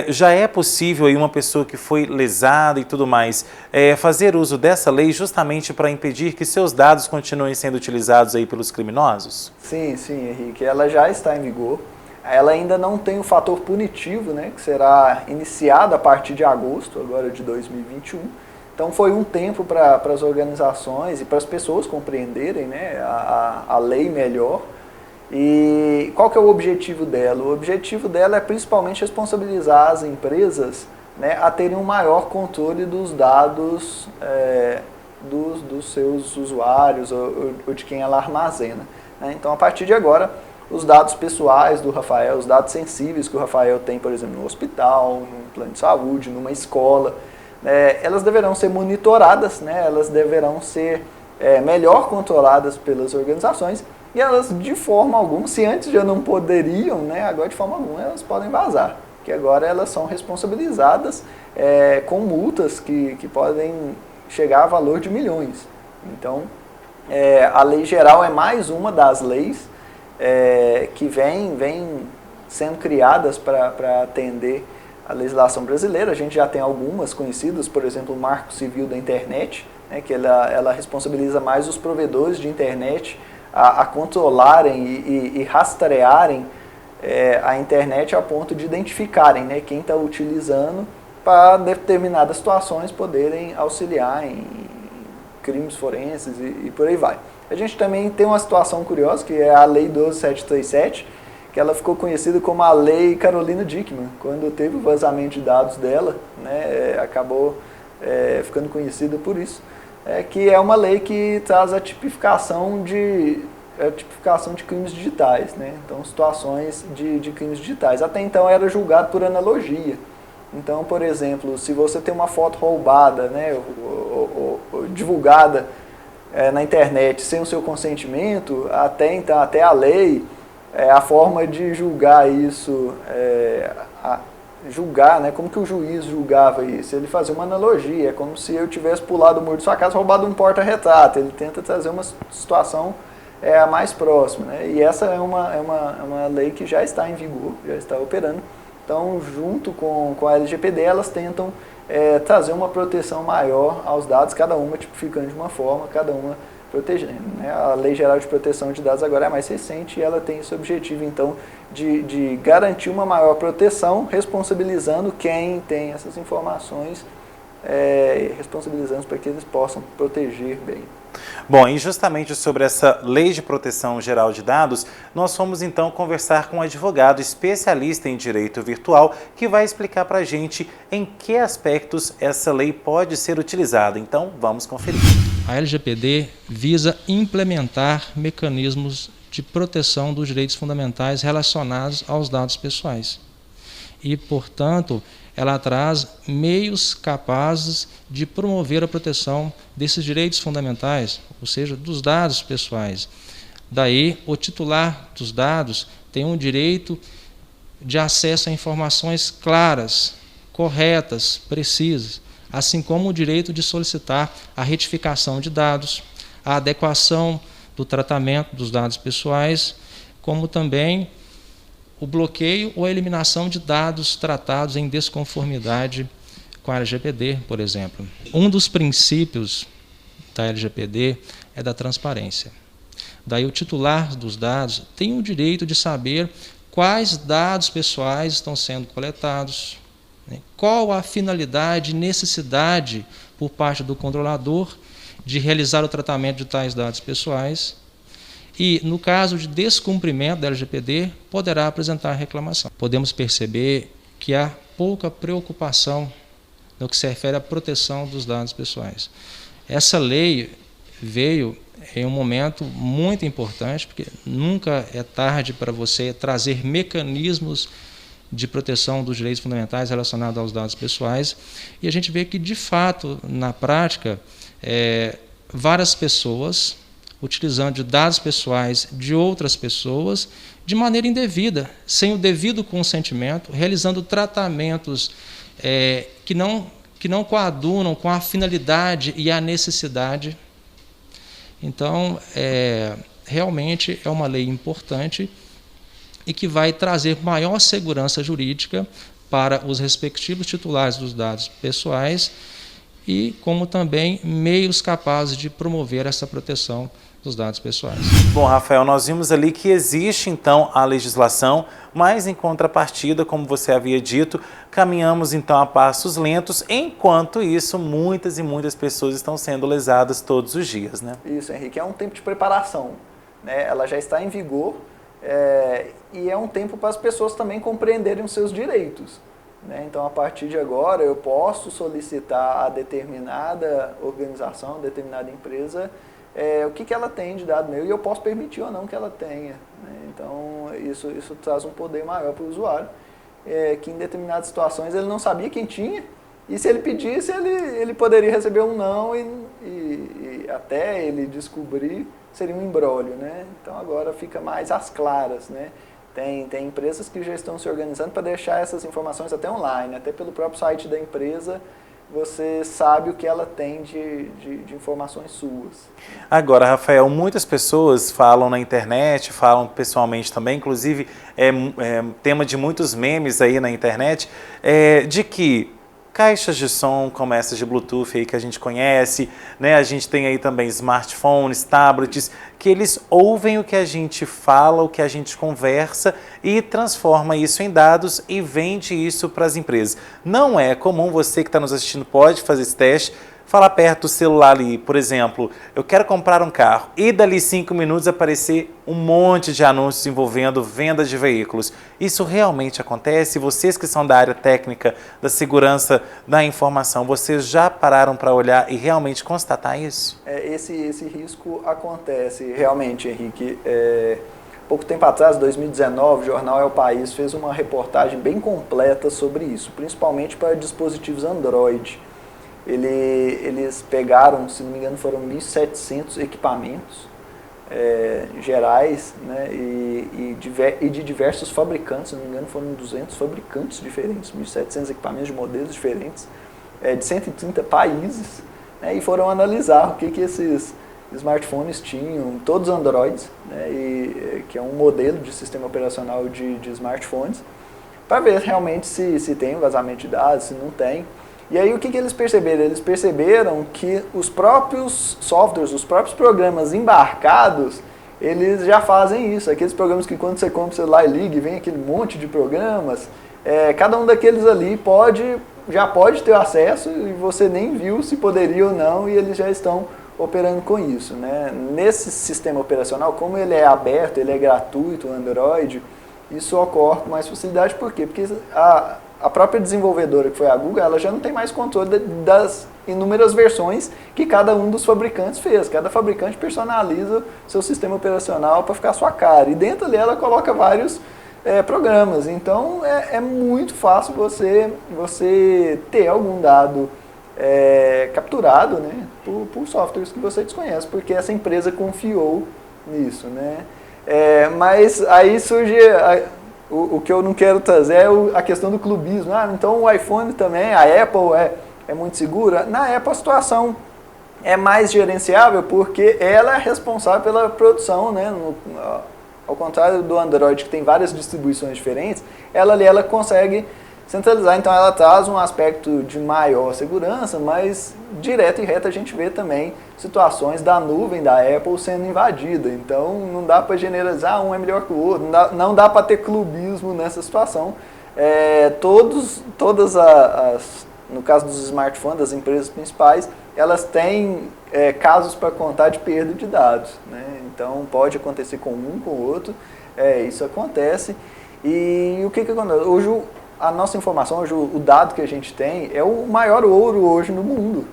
já é possível aí uma pessoa que foi lesada e tudo mais fazer uso dessa lei justamente para impedir que seus dados continuem sendo utilizados aí pelos criminosos? Sim, Henrique, ela já está em vigor. Ela ainda não tem o fator punitivo, né, que será iniciado a partir de agosto agora de 2021. Então foi um tempo para as organizações e para as pessoas compreenderem, né, a lei melhor. E qual que é o objetivo dela? O objetivo dela é principalmente responsabilizar as empresas, né, a terem um maior controle dos dados dos seus usuários ou de quem ela armazena, né? Então, a partir de agora, os dados pessoais do Rafael, os dados sensíveis que o Rafael tem, por exemplo, no hospital, num plano de saúde, numa escola, elas deverão ser monitoradas, né? Elas deverão ser melhor controladas pelas organizações e elas, de forma alguma, se antes já não poderiam, né? Agora de forma alguma elas podem vazar, que agora elas são responsabilizadas com multas que podem chegar a valor de milhões. Então, a lei geral é mais uma das leis que vem sendo criadas para atender a legislação brasileira. A gente já tem algumas conhecidas, por exemplo, o Marco Civil da Internet, né, que ela responsabiliza mais os provedores de internet a controlarem e rastrearem a internet a ponto de identificarem, né, quem está utilizando para determinadas situações poderem auxiliar em crimes forenses e por aí vai. A gente também tem uma situação curiosa, que é a Lei 12.737, que ela ficou conhecida como a Lei Carolina Dickmann. Quando teve o vazamento de dados dela, né, acabou ficando conhecida por isso, que é uma lei que traz a tipificação de crimes digitais, né? Então, situações de crimes digitais. Até então era julgado por analogia. Então, por exemplo, se você tem uma foto roubada, né, ou divulgada na internet sem o seu consentimento, até a lei, a forma de julgar isso, julgar, né, como que o juiz julgava isso? Ele fazia uma analogia, é como se eu tivesse pulado o muro de sua casa, roubado um porta-retrato. Ele tenta trazer uma situação a mais próxima, né? E essa é uma lei que já está em vigor, já está operando. Então, junto com a LGPD, elas tentam trazer uma proteção maior aos dados, cada uma tipificando de uma forma, cada uma protegendo, né? A Lei Geral de Proteção de Dados agora é mais recente e ela tem esse objetivo, então, de garantir uma maior proteção, responsabilizando quem tem essas informações, responsabilizando para que eles possam proteger bem. Bom, e justamente sobre essa Lei de Proteção Geral de Dados, nós fomos então conversar com um advogado especialista em direito virtual que vai explicar para a gente em que aspectos essa lei pode ser utilizada. Então, vamos conferir. A LGPD visa implementar mecanismos de proteção dos direitos fundamentais relacionados aos dados pessoais. E, portanto, ela traz meios capazes de promover a proteção desses direitos fundamentais, ou seja, dos dados pessoais. Daí, o titular dos dados tem um direito de acesso a informações claras, corretas, precisas, assim como o direito de solicitar a retificação de dados, a adequação do tratamento dos dados pessoais, como também o bloqueio ou a eliminação de dados tratados em desconformidade com a LGPD, por exemplo. Um dos princípios da LGPD é da transparência. Daí o titular dos dados tem o direito de saber quais dados pessoais estão sendo coletados, né? Qual a finalidade e necessidade por parte do controlador de realizar o tratamento de tais dados pessoais. E, no caso de descumprimento da LGPD, poderá apresentar reclamação. Podemos perceber que há pouca preocupação no que se refere à proteção dos dados pessoais. Essa lei veio em um momento muito importante, porque nunca é tarde para você trazer mecanismos de proteção dos direitos fundamentais relacionados aos dados pessoais. E a gente vê que, de fato, na prática, várias pessoas utilizando de dados pessoais de outras pessoas de maneira indevida, sem o devido consentimento, realizando tratamentos que não coadunam com a finalidade e a necessidade. Então, realmente é uma lei importante e que vai trazer maior segurança jurídica para os respectivos titulares dos dados pessoais e como também meios capazes de promover essa proteção dos dados pessoais. Bom, Rafael, nós vimos ali que existe então a legislação, mas em contrapartida, como você havia dito, caminhamos então a passos lentos, enquanto isso muitas e muitas pessoas estão sendo lesadas todos os dias, né? Isso, Henrique, é um tempo de preparação, né? Ela já está em vigor e é um tempo para as pessoas também compreenderem os seus direitos, né? Então, a partir de agora, eu posso solicitar a determinada organização, determinada empresa, o que ela tem de dado meu e eu posso permitir ou não que ela tenha, né? Então, isso traz um poder maior para o usuário, que em determinadas situações ele não sabia quem tinha, e se ele pedisse, ele poderia receber um não e até ele descobrir seria um imbróglio, né? Então, agora fica mais às claras, né? Tem empresas que já estão se organizando para deixar essas informações até online, até pelo próprio site da empresa, você sabe o que ela tem de informações suas. Agora, Rafael, muitas pessoas falam na internet, falam pessoalmente também, inclusive é tema de muitos memes aí na internet, de que caixas de som como essas de Bluetooth aí que a gente conhece, né? A gente tem aí também smartphones, tablets, que eles ouvem o que a gente fala, o que a gente conversa e transforma isso em dados e vende isso para as empresas. Não é comum, você que está nos assistindo pode fazer esse teste, falar perto do celular ali, por exemplo, eu quero comprar um carro e dali 5 minutos aparecer um monte de anúncios envolvendo venda de veículos. Isso realmente acontece? Vocês que são da área técnica, da segurança da informação, vocês já pararam para olhar e realmente constatar isso? Esse risco acontece realmente, Henrique. Pouco tempo atrás, 2019, o jornal É o País fez uma reportagem bem completa sobre isso, principalmente para dispositivos Android. Eles pegaram, se não me engano, foram 1.700 equipamentos gerais, né, e de diversos fabricantes, se não me engano, foram 200 fabricantes diferentes, 1.700 equipamentos de modelos diferentes, de 130 países, né, e foram analisar o que esses smartphones tinham, todos Androids, né, que é um modelo de sistema operacional de smartphones, para ver realmente se tem vazamento de dados, se não tem. E aí o que eles perceberam? Eles perceberam que os próprios softwares, os próprios programas embarcados, eles já fazem isso. Aqueles programas que quando você compra o celular e liga, vem aquele monte de programas, cada um daqueles ali já pode ter acesso e você nem viu se poderia ou não e eles já estão operando com isso, né? Nesse sistema operacional, como ele é aberto, ele é gratuito, o Android, isso ocorre com mais facilidade. Por quê? Porque a própria desenvolvedora, que foi a Google, ela já não tem mais controle das inúmeras versões que cada um dos fabricantes fez. Cada fabricante personaliza seu sistema operacional para ficar a sua cara. E dentro ali ela coloca vários programas. Então é muito fácil você ter algum dado capturado, né, por softwares que você desconhece, porque essa empresa confiou nisso, né? Mas aí surge... O que eu não quero trazer é a questão do clubismo. Então o iPhone também, a Apple é muito segura. Na Apple a situação é mais gerenciável porque ela é responsável pela produção, né? Ao contrário do Android, que tem várias distribuições diferentes, ela consegue centralizar. Então ela traz um aspecto de maior segurança, mas direto e reto a gente vê também situações da nuvem da Apple sendo invadida. Então não dá para generalizar, um é melhor que o outro, não dá para ter clubismo nessa situação. No caso dos smartphones, das empresas principais, elas têm casos para contar de perda de dados, né? Então pode acontecer com um, com o outro, isso acontece. E o que acontece? Hoje a nossa informação, hoje o dado que a gente tem é o maior ouro hoje no mundo,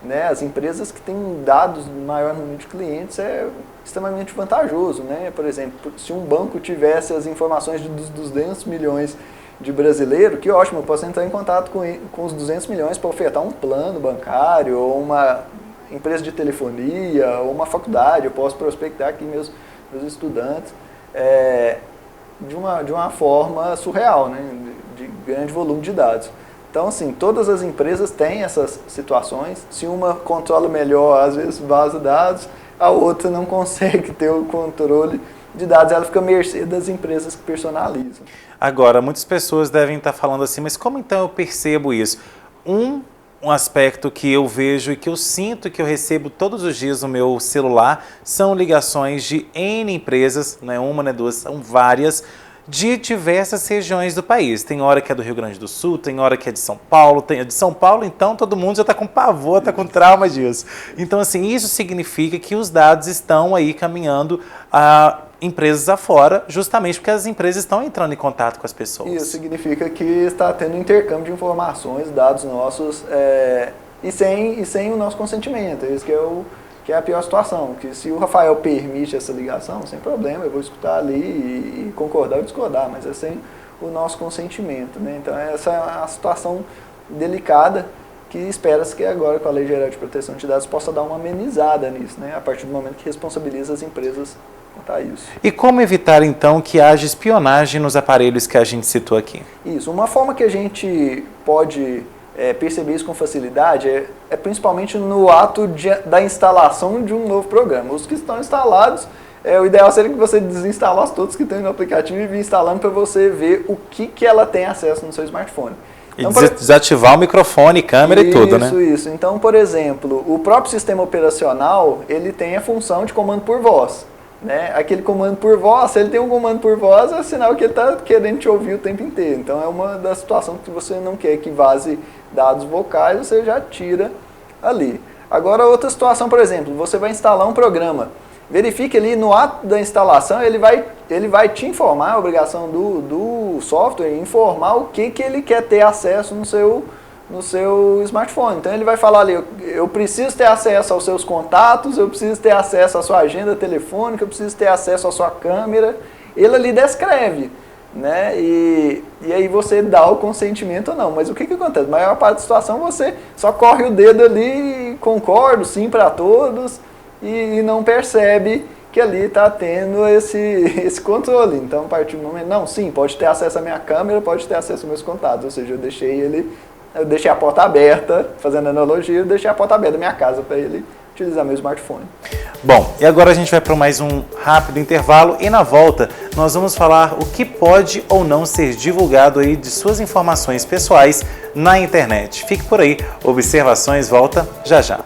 né? As empresas que têm dados do maior número de clientes é extremamente vantajoso, né? Por exemplo, se um banco tivesse as informações dos 200 milhões de brasileiros, que ótimo, eu posso entrar em contato com os 200 milhões para ofertar um plano bancário, ou uma empresa de telefonia, ou uma faculdade, eu posso prospectar aqui meus estudantes, de uma forma surreal, né? De grande volume de dados. Então, assim, todas as empresas têm essas situações. Se uma controla melhor, às vezes vaza dados, a outra não consegue ter o controle de dados, ela fica à mercê das empresas que personalizam. Agora, muitas pessoas devem estar falando assim, mas como então eu percebo isso? Um aspecto que eu vejo e que eu sinto que eu recebo todos os dias no meu celular são ligações de N empresas, não é uma, não é duas, são várias, de diversas regiões do país. Tem hora que é do Rio Grande do Sul, tem hora que é de São Paulo, tem de São Paulo, então todo mundo já está com pavor, está com trauma disso. Então, assim, isso significa que os dados estão aí caminhando a empresas afora, justamente porque as empresas estão entrando em contato com as pessoas. Isso significa que está tendo intercâmbio de informações, dados nossos, e sem o nosso consentimento. Isso que que é a pior situação, que se o Rafael permite essa ligação, sem problema, eu vou escutar ali e concordar ou discordar, mas é sem o nosso consentimento, né? Então essa é uma situação delicada que espera-se que agora com a Lei Geral de Proteção de Dados possa dar uma amenizada nisso, né? A partir do momento que responsabiliza as empresas quanto a isso. E como evitar então que haja espionagem nos aparelhos que a gente citou aqui? Isso, uma forma que a gente pode perceber isso com facilidade é principalmente no ato da instalação de um novo programa. Os que estão instalados, o ideal seria que você desinstalasse todos que tem no aplicativo e vir instalando para você ver o que ela tem acesso no seu smartphone. Então, desativar o microfone, câmera e tudo, né? Isso. Então, por exemplo, o próprio sistema operacional, ele tem a função de comando por voz. Né? Aquele comando por voz, se ele tem um comando por voz, é sinal que ele está querendo te ouvir o tempo inteiro. Então é uma das situações que você não quer que vaze dados vocais, você já tira ali. Agora outra situação, por exemplo, você vai instalar um programa. Verifique ali no ato da instalação, ele vai te informar, a obrigação do software, informar o que ele quer ter acesso no seu smartphone. Então ele vai falar ali, eu preciso ter acesso aos seus contatos, eu preciso ter acesso à sua agenda telefônica, eu preciso ter acesso à sua câmera. Ele ali descreve, né? E aí você dá o consentimento ou não. Mas o que acontece? Na maior parte da situação você só corre o dedo ali e concordo, sim para todos, e não percebe que ali está tendo esse controle. Então a partir do momento, não, sim, pode ter acesso à minha câmera, pode ter acesso aos meus contatos, ou seja, eu deixei a porta aberta, fazendo analogia, eu deixei a porta aberta da minha casa para ele utilizar meu smartphone. Bom, e agora a gente vai para mais um rápido intervalo e na volta nós vamos falar o que pode ou não ser divulgado aí de suas informações pessoais na internet. Fique por aí, Observações volta já já.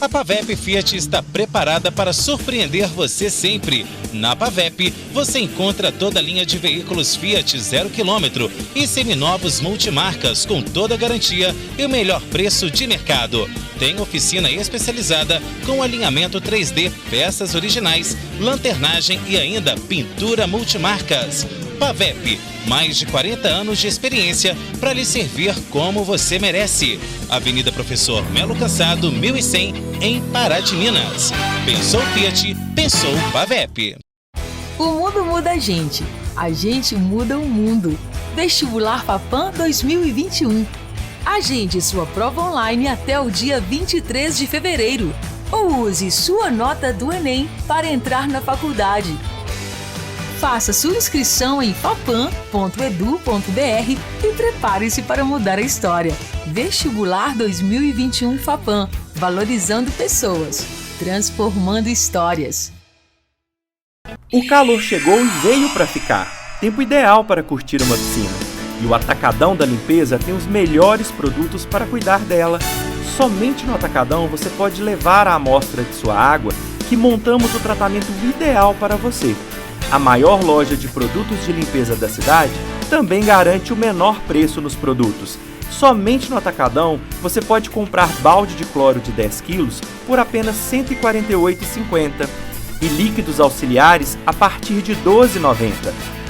A Pavep Fiat está preparada para surpreender você sempre. Na Pavep, você encontra toda a linha de veículos Fiat 0 km e seminovos multimarcas com toda a garantia e o melhor preço de mercado. Tem oficina especializada com alinhamento 3D, peças originais, lanternagem e ainda pintura multimarcas. Pavep, mais de 40 anos de experiência para lhe servir como você merece. Avenida Professor Melo Cassado, 1100, em Pará de Minas. Pensou Fiat, pensou Pavep. O mundo muda a gente muda o mundo. Vestibular Fapam 2021. Agende sua prova online até o dia 23 de fevereiro. Ou use sua nota do Enem para entrar na faculdade. Faça sua inscrição em fapam.edu.br e prepare-se para mudar a história. Vestibular 2021 Fapam, valorizando pessoas, transformando histórias. O calor chegou e veio para ficar. Tempo ideal para curtir uma piscina. E o Atacadão da Limpeza tem os melhores produtos para cuidar dela. Somente no Atacadão você pode levar a amostra de sua água que montamos o tratamento ideal para você. A maior loja de produtos de limpeza da cidade também garante o menor preço nos produtos. Somente no Atacadão você pode comprar balde de cloro de 10 kg por apenas R$ 148,50 e líquidos auxiliares a partir de R$ 12,90.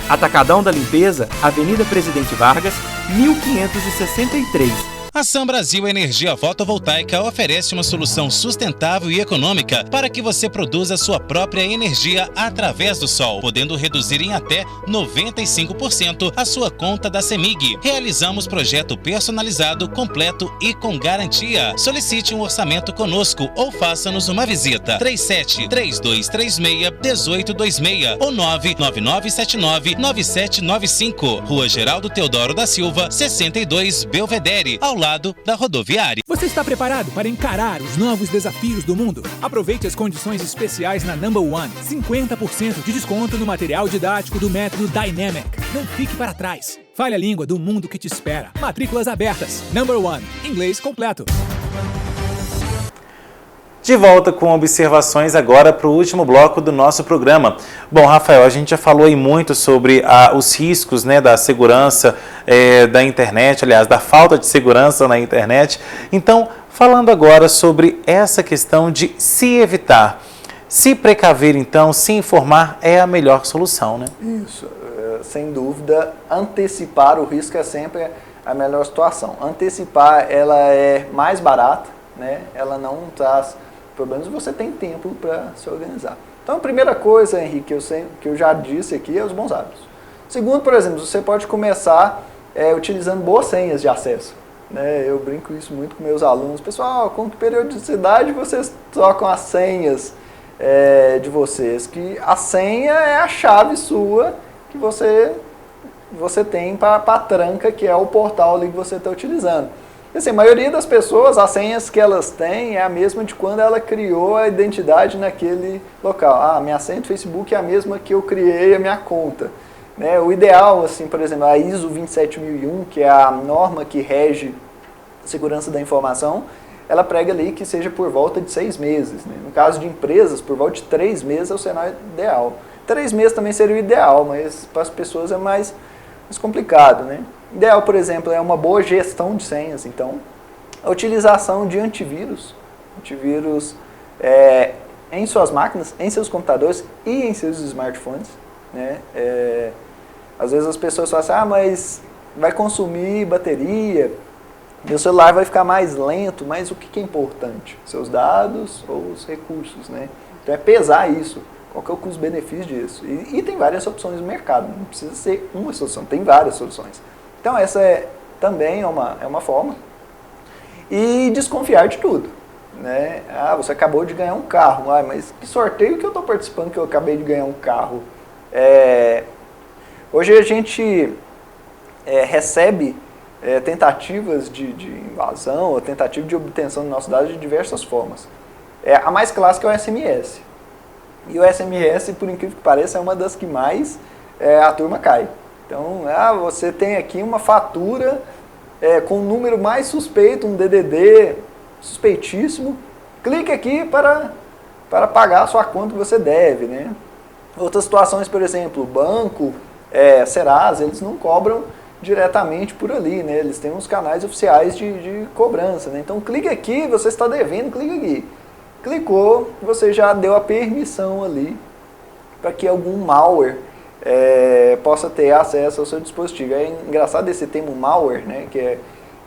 Atacadão da Limpeza, Avenida Presidente Vargas, 1563, A Sam Brasil Energia Fotovoltaica oferece uma solução sustentável e econômica para que você produza sua própria energia através do sol, podendo reduzir em até 95% a sua conta da CEMIG. Realizamos projeto personalizado, completo e com garantia. Solicite um orçamento conosco ou faça-nos uma visita. 37-3236-1826 ou 99979-9795. Rua Geraldo Teodoro da Silva, 62, Belvedere, ao lado da rodoviária. Você está preparado para encarar os novos desafios do mundo? Aproveite as condições especiais na Number One. 50% de desconto no material didático do método Dynamic. Não fique para trás. Fale a língua do mundo que te espera. Matrículas abertas. Number One. Inglês completo. De volta com observações agora para o último bloco do nosso programa. Bom, Rafael, a gente já falou aí muito sobre os riscos, né, da segurança da internet, aliás, da falta de segurança na internet. Então, falando agora sobre essa questão de se evitar, se precaver, então, se informar é a melhor solução, né? Isso, sem dúvida, antecipar o risco é sempre a melhor situação. Antecipar, ela é mais barata, né? Ela não traz problemas, você tem tempo para se organizar. Então, a primeira coisa, Henrique, que eu já disse aqui, é os bons hábitos. Segundo, por exemplo, você pode começar utilizando boas senhas de acesso. Né? Eu brinco isso muito com meus alunos. Pessoal, com que periodicidade vocês trocam as senhas de vocês? Que a senha é a chave sua que você tem para a tranca, que é o portal ali que você está utilizando. Assim, a maioria das pessoas, as senhas que elas têm é a mesma de quando ela criou a identidade naquele local. Minha senha do Facebook é a mesma que eu criei a minha conta. Né? O ideal, assim, por exemplo, a ISO 27001, que é a norma que rege a segurança da informação, ela prega ali que seja por volta de 6 meses. Né? No caso de empresas, por volta de 3 meses é o cenário ideal. 3 meses também seria o ideal, mas para as pessoas é mais complicado, né? Ideal, por exemplo, é uma boa gestão de senhas. Então, a utilização de antivírus em suas máquinas, em seus computadores e em seus smartphones. Né? Às vezes as pessoas falam assim, mas vai consumir bateria, meu celular vai ficar mais lento, mas o que é importante? Seus dados ou os recursos, né? Então é pesar isso. Qual que é o custo-benefício disso? E tem várias opções no mercado, não precisa ser uma solução, tem várias soluções. Então essa também é uma forma. E desconfiar de tudo. Né? Você acabou de ganhar um carro, mas que sorteio que eu estou participando que eu acabei de ganhar um carro? Hoje a gente recebe tentativas de invasão ou tentativa de obtenção dos nossos dados de diversas formas. A mais clássica é o SMS. E o SMS, por incrível que pareça, é uma das que mais a turma cai. Então, você tem aqui uma fatura com um número mais suspeito, um DDD suspeitíssimo. Clique aqui para pagar a sua conta que você deve. Né? Outras situações, por exemplo, o banco, Serasa, eles não cobram diretamente por ali. Né? Eles têm uns canais oficiais de cobrança. Né? Então, clique aqui, você está devendo, clique aqui. Clicou, você já deu a permissão ali para que algum malware possa ter acesso ao seu dispositivo. É engraçado esse termo malware, né, que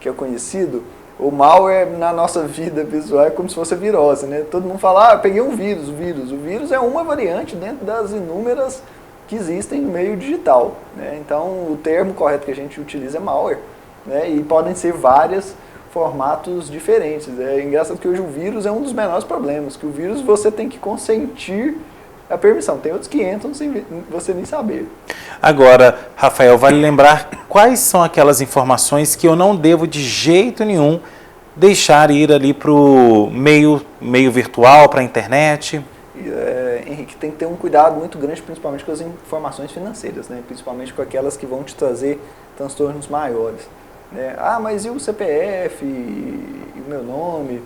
é conhecido. O malware na nossa vida visual é como se fosse a virose. Né? Todo mundo fala, eu peguei um vírus. O vírus é uma variante dentro das inúmeras que existem no meio digital. Né? Então, o termo correto que a gente utiliza é malware. Né? E podem ser vários formatos diferentes. É engraçado que hoje o vírus é um dos menores problemas, que o vírus você tem que consentir a permissão. Tem outros que entram sem você nem saber. Agora, Rafael, vale lembrar quais são aquelas informações que eu não devo de jeito nenhum deixar ir ali para o meio virtual, para a internet? Henrique, tem que ter um cuidado muito grande, principalmente com as informações financeiras, né? Principalmente com aquelas que vão te trazer transtornos maiores. Né? Mas e o CPF, e o meu nome?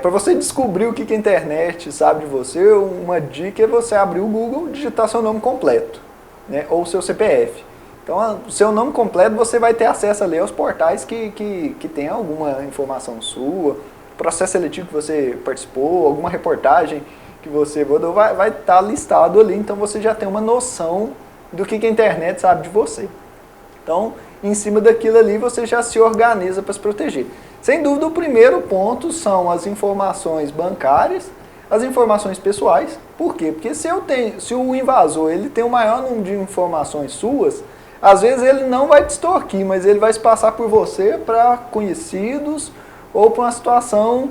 Para você descobrir o que a internet sabe de você, uma dica é você abrir o Google e digitar seu nome completo, né? Ou seu CPF. Então, o seu nome completo, você vai ter acesso ali aos portais que tem alguma informação sua, processo seletivo que você participou, alguma reportagem que você votou, vai estar listado ali. Então, você já tem uma noção do que a internet sabe de você. Então, em cima daquilo ali você já se organiza para se proteger. Sem dúvida, o primeiro ponto são as informações bancárias, as informações pessoais. Por quê? Porque se o invasor ele tem o maior número de informações suas, às vezes ele não vai te extorquir, mas ele vai se passar por você para conhecidos ou para uma situação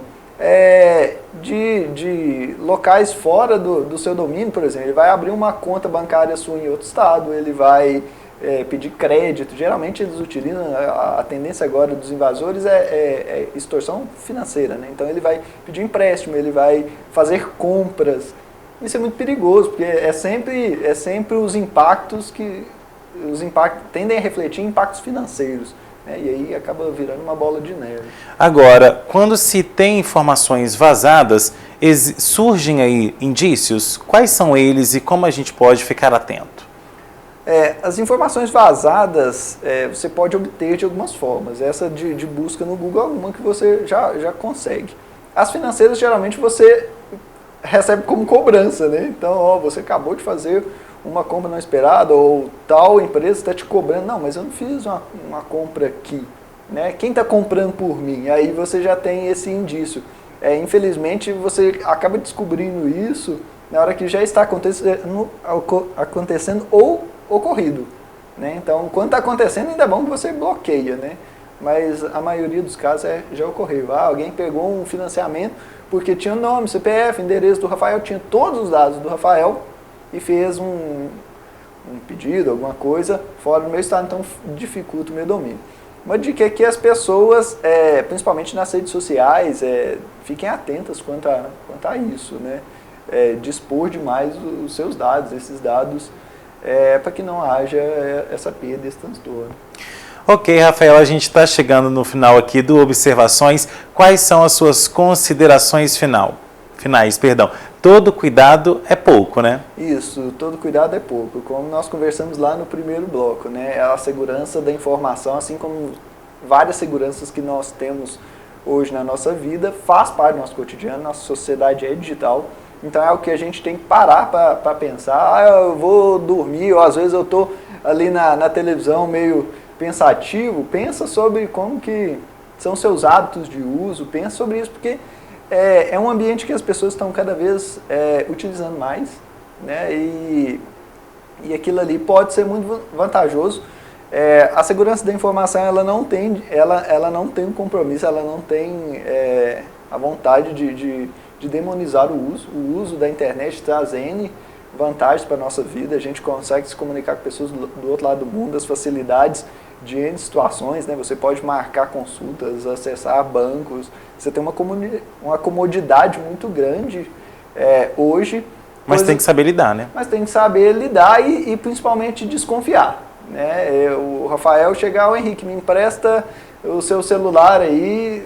de locais fora do seu domínio, por exemplo. Ele vai abrir uma conta bancária sua em outro estado, ele vai pedir crédito. Geralmente eles utilizam, a tendência agora dos invasores é extorsão financeira, né? Então ele vai pedir empréstimo, ele vai fazer compras. Isso é muito perigoso, porque é sempre os impactos tendem a refletir em impactos financeiros, né? E aí acaba virando uma bola de neve. Agora, quando se tem informações vazadas, surgem aí indícios? Quais são eles e como a gente pode ficar atento? As informações vazadas você pode obter de algumas formas. Essa de busca no Google é uma que você já consegue. As financeiras, geralmente, você recebe como cobrança, né? Então, você acabou de fazer uma compra não esperada, ou tal empresa está te cobrando. Não, mas eu não fiz uma compra aqui, né? Quem está comprando por mim? Aí você já tem esse indício. Infelizmente, você acaba descobrindo isso na hora que já está acontecendo ou ocorrido, né? Então, quando está acontecendo, ainda é bom que você bloqueia, né? Mas a maioria dos casos já ocorreu. Alguém pegou um financiamento porque tinha o nome, CPF, endereço do Rafael, tinha todos os dados do Rafael e fez um pedido, alguma coisa fora do meu estado, então dificulta o meu domínio. Uma dica é que as pessoas, principalmente nas redes sociais, fiquem atentas quanto a isso, né? Dispor demais os seus dados, esses dados, para que não haja essa perda, esse transtorno. Ok, Rafael, a gente está chegando no final aqui do Observações. Quais são as suas considerações finais? Todo cuidado é pouco, né? Isso, todo cuidado é pouco. Como nós conversamos lá no primeiro bloco, né? A segurança da informação, assim como várias seguranças que nós temos hoje na nossa vida, faz parte do nosso cotidiano, nossa sociedade é digital. Então é o que a gente tem que parar para pensar. Eu vou dormir, ou às vezes eu estou ali na televisão meio pensativo. Pensa sobre como que são seus hábitos de uso, pensa sobre isso, porque é um ambiente que as pessoas estão cada vez utilizando mais, né? E aquilo ali pode ser muito vantajoso. A segurança da informação ela não tem um compromisso, ela não tem a vontade de demonizar o uso da internet traz N vantagens para a nossa vida. A gente consegue se comunicar com pessoas do outro lado do mundo, as facilidades de N situações, né? Você pode marcar consultas, acessar bancos, você tem uma comodidade muito grande hoje. Mas tem que saber lidar, né? Mas tem que saber lidar e principalmente desconfiar, né? O Rafael chegar ao Henrique, me empresta o seu celular aí,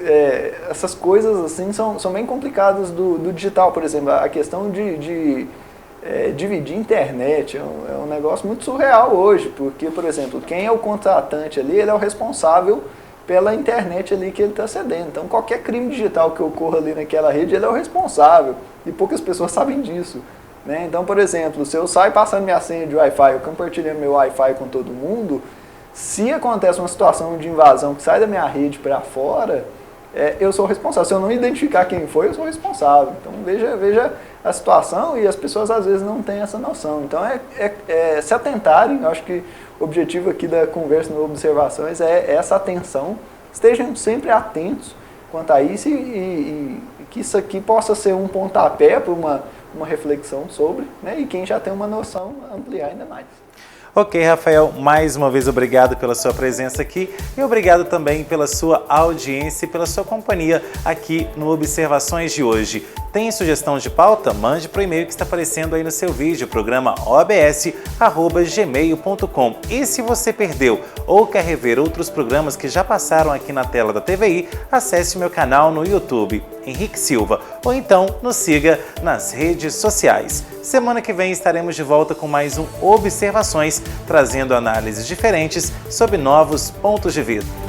essas coisas assim são bem complicadas do digital. Por exemplo, a questão de dividir internet é um negócio muito surreal hoje, porque, por exemplo, quem é o contratante ali, ele é o responsável pela internet ali que ele está cedendo. Então, qualquer crime digital que ocorra ali naquela rede, ele é o responsável, e poucas pessoas sabem disso, né? Então, por exemplo, se eu saio passando minha senha de Wi-Fi, eu compartilhando meu Wi-Fi com todo mundo, se acontece uma situação de invasão que sai da minha rede para fora, eu sou o responsável. Se eu não identificar quem foi, eu sou o responsável. Então, veja a situação, e as pessoas às vezes não têm essa noção. Então, se atentarem. Eu acho que o objetivo aqui da conversa no Observações é essa atenção. Estejam sempre atentos quanto a isso e que isso aqui possa ser um pontapé para uma reflexão sobre, né? E quem já tem uma noção, ampliar ainda mais. Ok, Rafael, mais uma vez obrigado pela sua presença aqui e obrigado também pela sua audiência e pela sua companhia aqui no Observações de hoje. Tem sugestão de pauta? Mande para o e-mail que está aparecendo aí no seu vídeo, programa obs@gmail.com. E se você perdeu ou quer rever outros programas que já passaram aqui na tela da TVI, acesse o meu canal no YouTube, Henrique Silva, ou então nos siga nas redes sociais. Semana que vem estaremos de volta com mais um Observações, trazendo análises diferentes sobre novos pontos de vista.